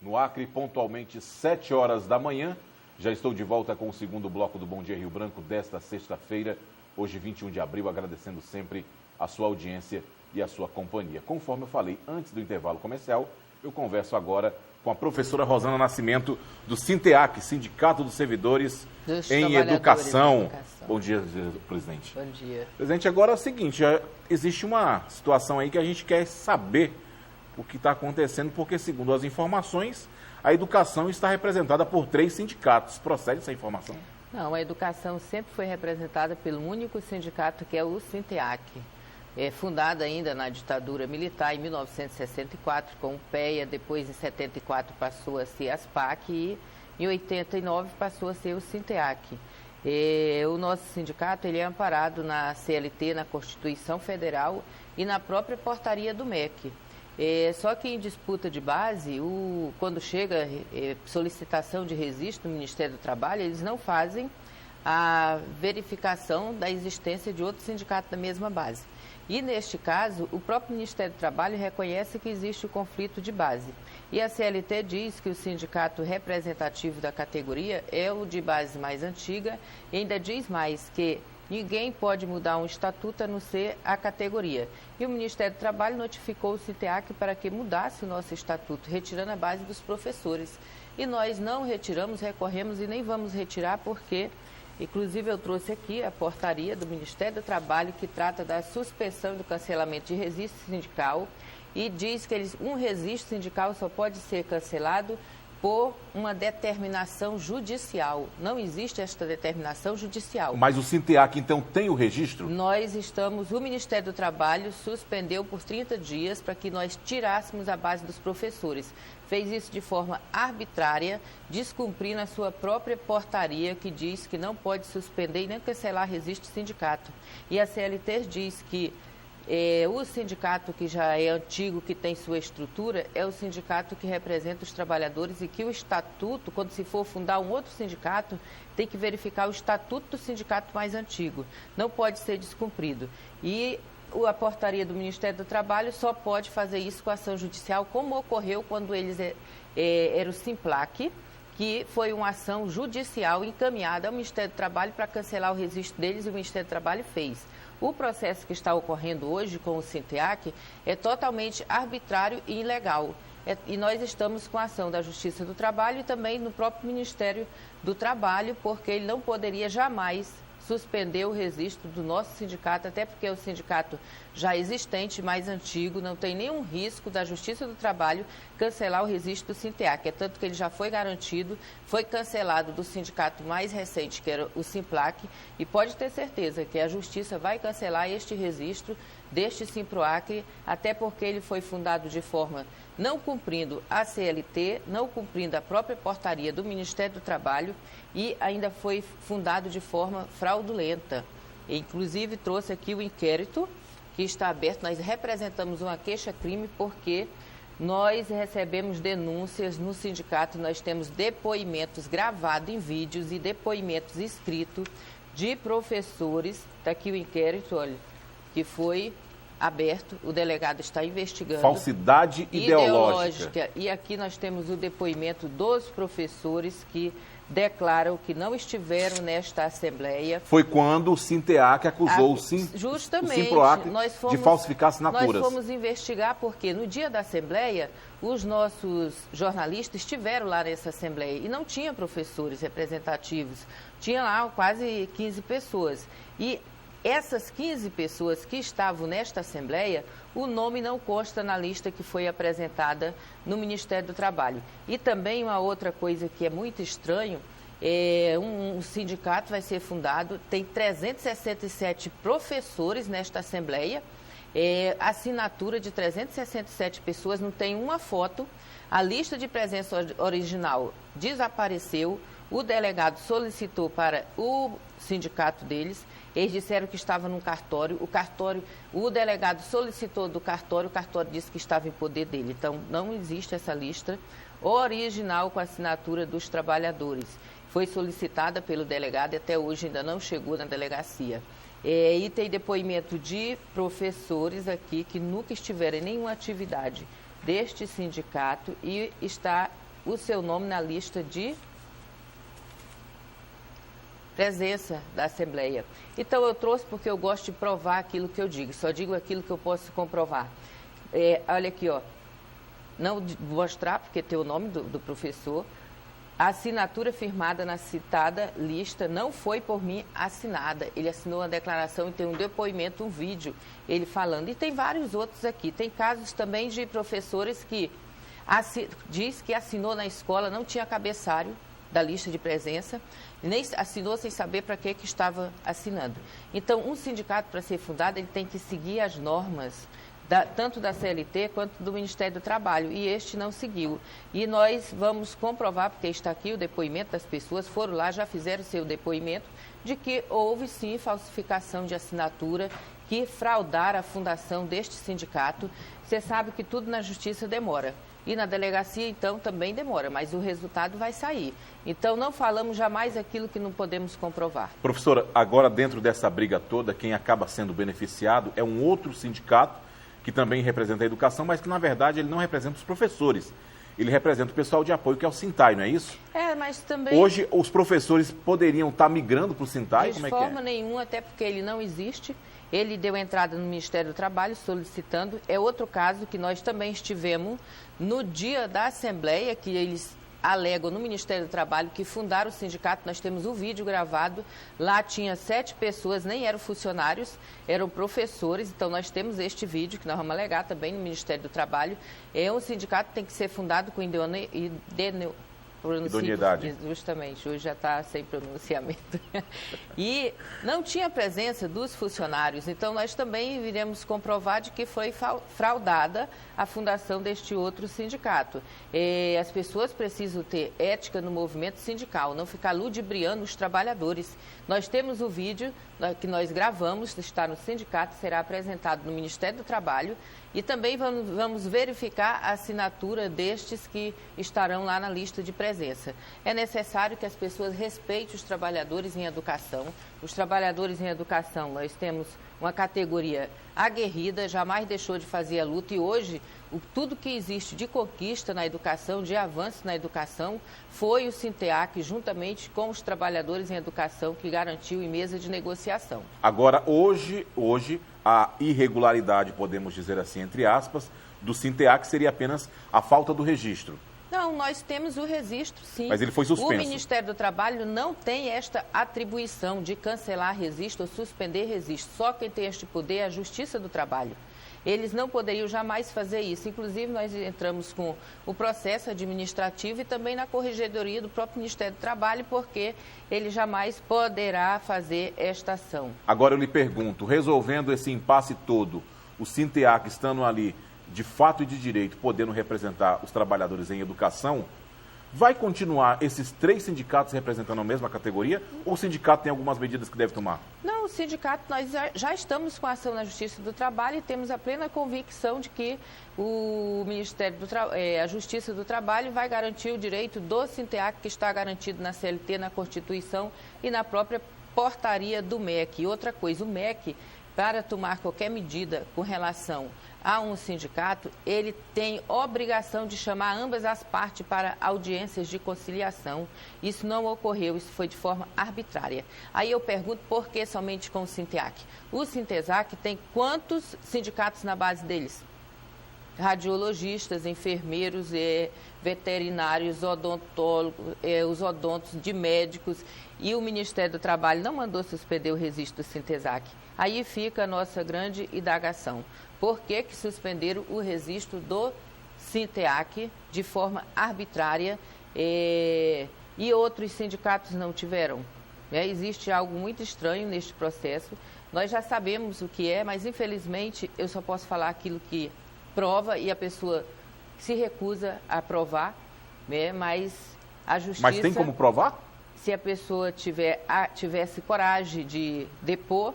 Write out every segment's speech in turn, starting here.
no Acre, pontualmente 7 horas da manhã. Já estou de volta com o segundo bloco do Bom Dia Rio Branco desta sexta-feira, hoje 21 de abril, agradecendo sempre a sua audiência e a sua companhia. Conforme eu falei antes do intervalo comercial, eu converso agora com a professora Rosana Nascimento, do Sinteac, Sindicato dos Servidores em Educação. Bom dia, presidente. Bom dia. Presidente, agora é o seguinte, existe uma situação aí que a gente quer saber o que está acontecendo, porque, segundo as informações, a educação está representada por 3 sindicatos. Procede essa informação? Não, a educação sempre foi representada pelo único sindicato, que é o Sinteac. Fundada ainda na ditadura militar em 1964 com o PEA, depois em 74 passou a ser a ASPAC e em 89 passou a ser o Sinteac. O nosso sindicato ele é amparado na CLT, na Constituição Federal e na própria portaria do MEC. Só que em disputa de base, quando chega solicitação de registro no Ministério do Trabalho, eles não fazem a verificação da existência de outro sindicato da mesma base. E, neste caso, o próprio Ministério do Trabalho reconhece que existe o conflito de base. E a CLT diz que o sindicato representativo da categoria é o de base mais antiga e ainda diz mais que ninguém pode mudar um estatuto a não ser a categoria. E o Ministério do Trabalho notificou o Sinteac para que mudasse o nosso estatuto, retirando a base dos professores. E nós não retiramos, recorremos e nem vamos retirar porque... Inclusive, eu trouxe aqui a portaria do Ministério do Trabalho que trata da suspensão do cancelamento de registro sindical e diz que um registro sindical só pode ser cancelado por uma determinação judicial. Não existe esta determinação judicial. Mas o Sinteac, então, tem o registro? O Ministério do Trabalho suspendeu por 30 dias para que nós tirássemos a base dos professores. Fez isso de forma arbitrária, descumprindo a sua própria portaria que diz que não pode suspender e nem cancelar registro sindicato. E a CLT diz que o sindicato que já é antigo, que tem sua estrutura, é o sindicato que representa os trabalhadores e que o estatuto, quando se for fundar um outro sindicato, tem que verificar o estatuto do sindicato mais antigo. Não pode ser descumprido. E a portaria do Ministério do Trabalho só pode fazer isso com ação judicial, como ocorreu quando eles era o Simplac, que foi uma ação judicial encaminhada ao Ministério do Trabalho para cancelar o registro deles e o Ministério do Trabalho fez. O processo que está ocorrendo hoje com o Sinteac é totalmente arbitrário e ilegal. E nós estamos com a ação da Justiça do Trabalho e também no próprio Ministério do Trabalho, porque ele não poderia jamais suspender o registro do nosso sindicato, até porque é o sindicato já existente, mais antigo, não tem nenhum risco da Justiça do Trabalho cancelar o registro do Sinteac. É tanto que ele já foi garantido, foi cancelado do sindicato mais recente, que era o Simplac, e pode ter certeza que a Justiça vai cancelar este registro deste Simproacre, até porque ele foi fundado de forma não cumprindo a CLT, não cumprindo a própria portaria do Ministério do Trabalho e ainda foi fundado de forma fraudulenta. Inclusive, trouxe aqui o inquérito que está aberto. Nós representamos uma queixa-crime porque nós recebemos denúncias no sindicato, nós temos depoimentos gravados em vídeos e depoimentos escritos de professores. Está aqui o inquérito, olha, que foi aberto, o delegado está investigando. Falsidade ideológica. E aqui nós temos o depoimento dos professores que declaram que não estiveram nesta Assembleia. Foi quando o Sinteac acusou o Simproac de falsificar assinaturas. Nós fomos investigar porque no dia da Assembleia, os nossos jornalistas estiveram lá nessa Assembleia e não tinha professores representativos. Tinha lá quase 15 pessoas. E essas 15 pessoas que estavam nesta Assembleia, o nome não consta na lista que foi apresentada no Ministério do Trabalho. E também uma outra coisa que é muito estranho, um sindicato vai ser fundado, tem 367 professores nesta Assembleia, assinatura de 367 pessoas, não tem uma foto, a lista de presença original desapareceu, o delegado solicitou para o sindicato deles, eles disseram que estava num cartório, o delegado solicitou do cartório, o cartório disse que estava em poder dele. Então, não existe essa lista original com a assinatura dos trabalhadores. Foi solicitada pelo delegado e até hoje ainda não chegou na delegacia. E tem depoimento de professores aqui que nunca estiveram em nenhuma atividade deste sindicato e está o seu nome na lista de presença da Assembleia. Então, eu trouxe porque eu gosto de provar aquilo que eu digo, só digo aquilo que eu posso comprovar. Olha aqui, ó, não vou mostrar porque tem o nome do professor. A assinatura firmada na citada lista não foi por mim assinada. Ele assinou uma declaração e tem um depoimento, um vídeo, ele falando. E tem vários outros aqui. Tem casos também de professores que diz que assinou na escola, não tinha cabeçalho da lista de presença, nem assinou sem saber para que estava assinando. Então, um sindicato, para ser fundado, ele tem que seguir as normas tanto da CLT quanto do Ministério do Trabalho, e este não seguiu. E nós vamos comprovar, porque está aqui o depoimento das pessoas, foram lá, já fizeram o seu depoimento, de que houve sim falsificação de assinatura, que fraudaram a fundação deste sindicato. Você sabe que tudo na justiça demora. E na delegacia, então, também demora, mas o resultado vai sair. Então, não falamos jamais aquilo que não podemos comprovar. Professora, agora dentro dessa briga toda, quem acaba sendo beneficiado é um outro sindicato que também representa a educação, mas que, na verdade, ele não representa os professores. Ele representa o pessoal de apoio, que é o Sintai, não é isso? Mas também... Hoje, os professores poderiam estar migrando para o Sintai? De forma nenhuma, até porque ele não existe. Ele deu entrada no Ministério do Trabalho solicitando. É outro caso que nós também estivemos no dia da Assembleia, que eles alegam no Ministério do Trabalho que fundaram o sindicato. Nós temos o vídeo gravado. Lá tinha 7 pessoas, nem eram funcionários, eram professores. Então, nós temos este vídeo que nós vamos alegar também no Ministério do Trabalho. Um sindicato que tem que ser fundado com idoneidade. Justamente, hoje já está sem pronunciamento. E não tinha presença dos funcionários, então nós também iremos comprovar de que foi fraudada a fundação deste outro sindicato. As pessoas precisam ter ética no movimento sindical, não ficar ludibriando os trabalhadores. Nós temos o vídeo que nós gravamos, está no sindicato, será apresentado no Ministério do Trabalho, e também vamos verificar a assinatura destes que estarão lá na lista de presença. É necessário que as pessoas respeitem os trabalhadores em educação. Os trabalhadores em educação, nós temos uma categoria aguerrida, jamais deixou de fazer a luta, e hoje tudo que existe de conquista na educação, de avanço na educação, foi o Sinteac, juntamente com os trabalhadores em educação, que garantiu em mesa de negociação. Agora, hoje a irregularidade, podemos dizer assim, entre aspas, do Sinteac seria apenas a falta do registro. Não, nós temos o registro, sim. Mas ele foi suspenso. O Ministério do Trabalho não tem esta atribuição de cancelar registro ou suspender registro. Só quem tem este poder é a Justiça do Trabalho. Eles não poderiam jamais fazer isso. Inclusive, nós entramos com o processo administrativo e também na corregedoria do próprio Ministério do Trabalho, porque ele jamais poderá fazer esta ação. Agora eu lhe pergunto, resolvendo esse impasse todo, o Sinteac estando ali de fato e de direito, podendo representar os trabalhadores em educação, vai continuar esses 3 sindicatos representando a mesma categoria, ou o sindicato tem algumas medidas que deve tomar? Não, o sindicato, nós já estamos com a ação na Justiça do Trabalho e temos a plena convicção de que o Ministério a Justiça do Trabalho vai garantir o direito do Sinteac, que está garantido na CLT, na Constituição e na própria portaria do MEC. E outra coisa, o MEC, para tomar qualquer medida com relação a um sindicato, ele tem obrigação de chamar ambas as partes para audiências de conciliação. Isso não ocorreu, isso foi de forma arbitrária. Aí eu pergunto, por que somente com o Sinteac? O Sintesac tem quantos sindicatos na base deles? Radiologistas, enfermeiros, veterinários, odontólogos, os odontos de médicos, e o Ministério do Trabalho não mandou suspender o registro do Sintesac. Aí fica a nossa grande indagação. Por que suspenderam o registro do Sinteac de forma arbitrária e outros sindicatos não tiveram? Existe algo muito estranho neste processo. Nós já sabemos o que é, mas infelizmente eu só posso falar aquilo que prova e a pessoa se recusa a provar, mas a justiça... Mas tem como provar? Se a pessoa tivesse coragem de depor,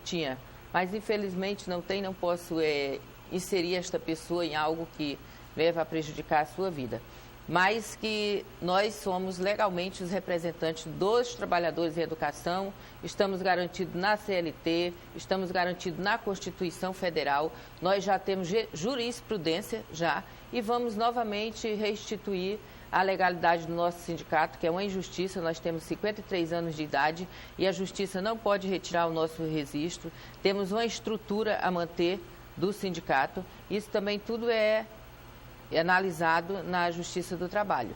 tinha. Mas, infelizmente, não tem, não posso inserir esta pessoa em algo que leva a prejudicar a sua vida. mas que nós somos legalmente os representantes dos trabalhadores em educação, estamos garantidos na CLT, estamos garantidos na Constituição Federal, nós já temos jurisprudência e vamos novamente restituir a legalidade do nosso sindicato, que é uma injustiça. Nós temos 53 anos de idade e a Justiça não pode retirar o nosso registro. Temos uma estrutura a manter do sindicato. Isso também tudo é analisado na Justiça do Trabalho.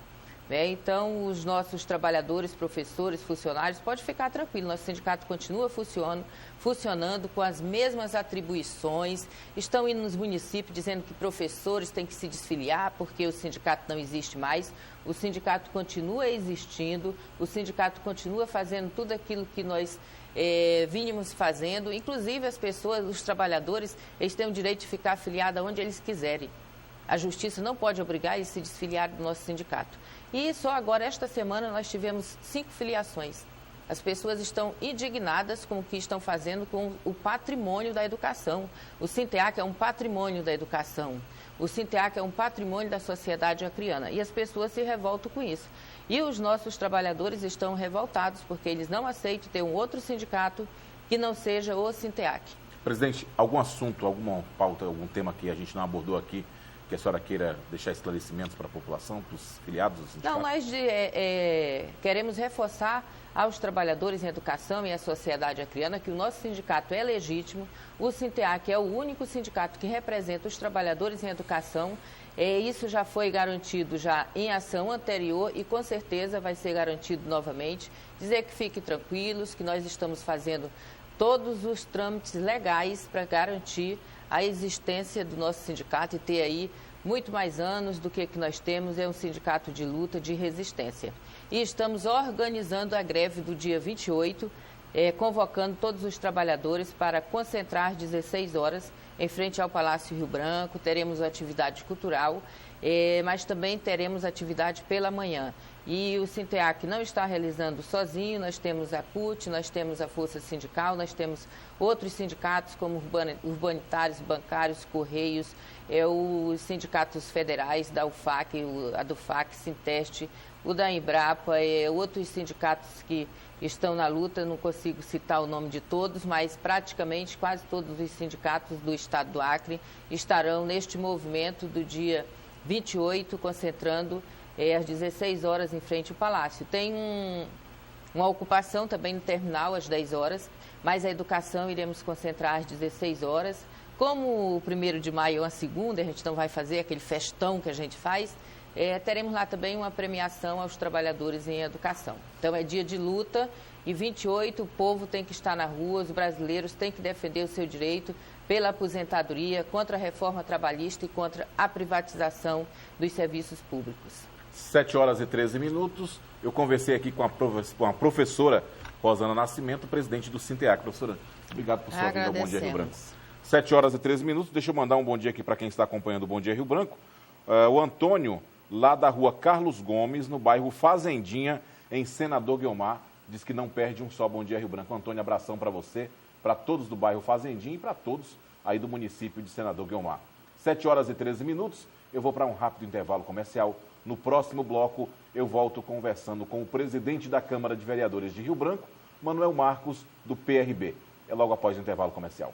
Então, os nossos trabalhadores, professores, funcionários, pode ficar tranquilo, nosso sindicato continua funcionando com as mesmas atribuições, estão indo nos municípios dizendo que professores têm que se desfiliar porque o sindicato não existe mais, o sindicato continua existindo, o sindicato continua fazendo tudo aquilo que nós vínhamos fazendo, inclusive as pessoas, os trabalhadores, eles têm o direito de ficar afiliados onde eles quiserem. A Justiça não pode obrigar eles a se desfiliar do nosso sindicato. E só agora, esta semana, nós tivemos 5 filiações. As pessoas estão indignadas com o que estão fazendo com o patrimônio da educação. O Sinteac é um patrimônio da educação. O Sinteac é um patrimônio da sociedade acreana. E as pessoas se revoltam com isso. E os nossos trabalhadores estão revoltados porque eles não aceitam ter um outro sindicato que não seja o Sinteac. Presidente, algum assunto, alguma pauta, algum tema que a gente não abordou aqui, que a senhora queira deixar esclarecimentos para a população, para os filiados do sindicato? Não, nós queremos reforçar aos trabalhadores em educação e à sociedade acreana que o nosso sindicato é legítimo, o Sinteac é o único sindicato que representa os trabalhadores em educação, isso já foi garantido já em ação anterior e com certeza vai ser garantido novamente. Dizer que fiquem tranquilos, que nós estamos fazendo todos os trâmites legais para garantir a existência do nosso sindicato e ter aí muito mais anos do que nós temos, é um sindicato de luta, de resistência. E estamos organizando a greve do dia 28, convocando todos os trabalhadores para concentrar às 16 horas em frente ao Palácio Rio Branco, teremos atividade cultural, mas também teremos atividade pela manhã. E o Sinteac não está realizando sozinho, nós temos a CUT, nós temos a Força Sindical, nós temos outros sindicatos como urbanitários, bancários, correios, os sindicatos federais da UFAC, a do FAC, Sinteste, o da Embrapa, outros sindicatos que estão na luta, não consigo citar o nome de todos, mas praticamente quase todos os sindicatos do estado do Acre estarão neste movimento do dia 28, concentrando às 16 horas em frente ao Palácio. Tem uma ocupação também no terminal às 10 horas, mas a educação iremos concentrar às 16 horas. Como o 1º de maio é uma segunda, a gente não vai fazer aquele festão que a gente faz, teremos lá também uma premiação aos trabalhadores em educação. Então é dia de luta e 28 o povo tem que estar na rua, os brasileiros têm que defender o seu direito pela aposentadoria, contra a reforma trabalhista e contra a privatização dos serviços públicos. 7 horas e 13 minutos. Eu conversei aqui com a professora Rosana Nascimento, presidente do Sinteac. Professora, obrigado por sua vinda ao Bom Dia Rio Branco. 7 horas e 13 minutos. Deixa eu mandar um bom dia aqui para quem está acompanhando o Bom Dia Rio Branco. O Antônio, lá da rua Carlos Gomes, no bairro Fazendinha, em Senador Guiomar, diz que não perde um só Bom Dia Rio Branco. Antônio, abração para você, para todos do bairro Fazendinha e para todos aí do município de Senador Guiomar. 7 horas e 13 minutos. Eu vou para um rápido intervalo comercial. No próximo bloco, eu volto conversando com o presidente da Câmara de Vereadores de Rio Branco, Manuel Marcos, do PRB. É logo após o intervalo comercial.